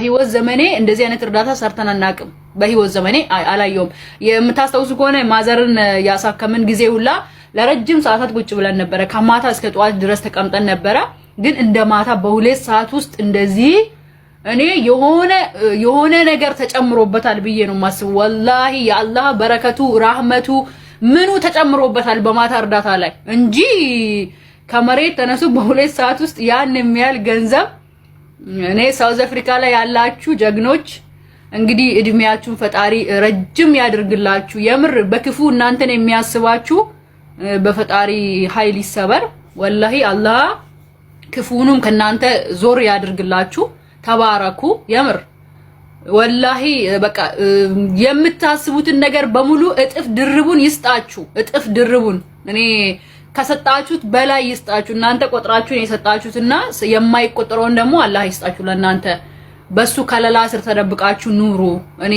ህይወት ዘመኔ እንደዚህ አይነት እርዳታ ሰርተን አናውቅም። በህይወት ዘመኔ አላየሁም። የምታስተውሱ ከሆነ ማዘርን ያሳከምን ጊዜ ሁላ ለረጅም ሰዓታት ቁጭ ብለን ነበረ። ከማታ እስከ ጠዋት ድረስ ተቀምጠን ነበረ። ግን እንደ ማታ በሁለት ሰዓት ውስጥ እንደዚህ እኔ የሆነ ነገር ተጨምሮበታል ብዬ ነው ማስበው። ወላሂ የአላህ በረከቱ ራህመቱ ምኑ ተጨምሮበታል በማታ እርዳታ ላይ እንጂ ከመሬት ተነሱ በሁለት ሰዓት ውስጥ ያን የሚያል ገንዘብ። እኔ ሳውዝ አፍሪካ ላይ ያላችሁ ጀግኖች እንግዲህ እድሜያችሁን ፈጣሪ ረጅም ያድርግላችሁ። የምር በክፉ እናንተን የሚያስባችሁ በፈጣሪ ኃይል ይሰበር። ወላሂ አላህ ክፉንም ከናንተ ዞር ያድርግላችሁ። ተባረኩ። የምር ወላሂ በቃ የምታስቡትን ነገር በሙሉ እጥፍ ድርቡን ይስጣችሁ። እጥፍ ድርቡን እኔ ከሰጣችሁት በላይ ይስጣችሁ። እናንተ ቆጥራችሁን የሰጣችሁትና የማይቆጠረውን ደግሞ አላህ ይስጣችሁ። ለእናንተ በሱ ከለላ ስር ተደብቃችሁ ኑሩ። እኔ